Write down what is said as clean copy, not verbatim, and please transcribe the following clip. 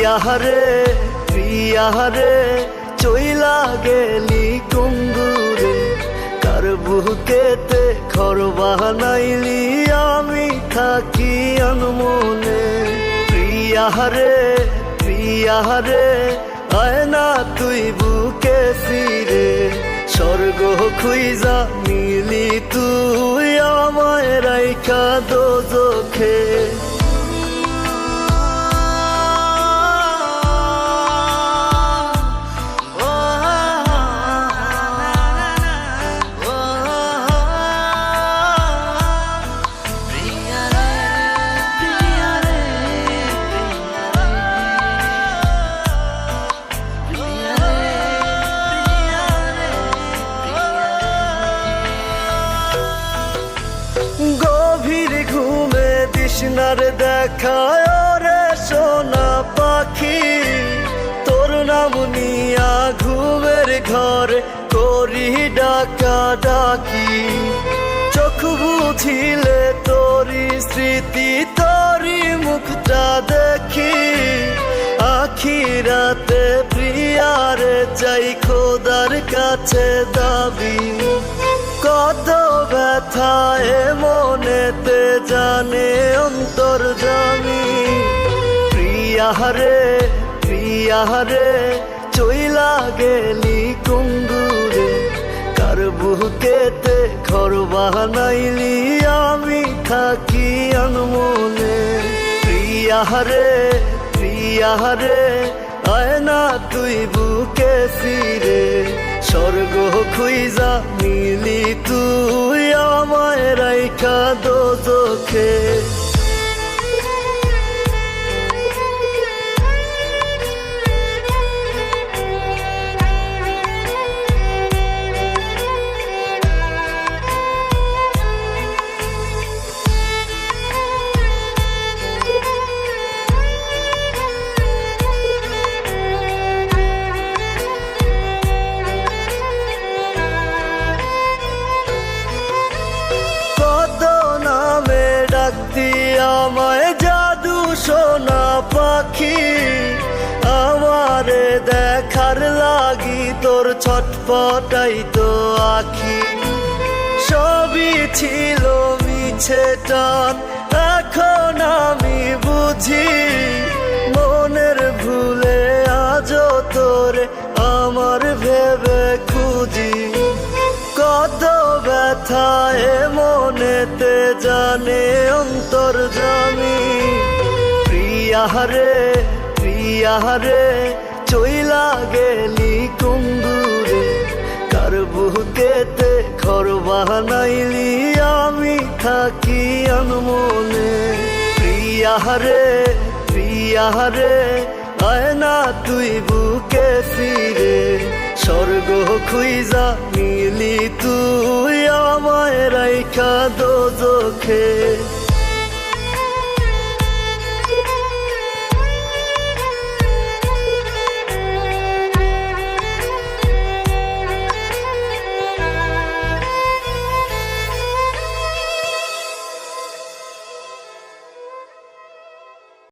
প্রিয়ারে প্রিয়ারে চইলা গেলি কুঙ্গুরে কার বুকেতে ঘর বানাইলি আমি থাকি আনমনে প্রিয়ারে প্রিয়ারে আয় না তুই বুকে ফিরে স্বর্গ খুইজা মিলি তুই আমায় রাইখা দোজখে গভীর ঘুমে তৃষ্ণার দেখায় রে সোনা পাখি তোর নাম নিয়া ঘুমের ঘরে করি ডাকা ডাকি চোখ বুঝিলে তোরি স্মৃতি তোরি মুখটা দেখি আখি রাতে প্রিয়ারে চাই খোদার কাছে দাবি কত ব্যথায় মনেতে জানে অন্তর্যামী প্রিয়ারে প্রিয়ারে চইলা গেলি কুঙ্গুরে কার বুকেতে ঘর বানাইলি আমি থাকি আনমনে প্রিয়ারে প্রিয়ারে আয় না তুই বুকে ফিরে স্বর্গ খুইজা মিলি তুই আমায় রাইখা দোজখে আমায় জাদু সোনা পাখি আমারে দেখার লাগি তোর ছটপটাই তো আখি সবই ছিল মিছে টান এখন আমি বুঝি মনের ভুলে আজও তোরে আমার ভেবে খুঁজি কত ব্যথায় মনেতে জানে অন্তর্যামী প্রিয়ারে প্রিয়ারে চইলা গেলি কুঙ্গুরে কার বুকেতে ঘর বানাইলি আমি থাকি আনমনে প্রিয়ারে প্রিয়ারে আয় না তুই বুকে ফিরে স্বর্গ খুইজা মিলি তুই আমায় রাইখা দোজখে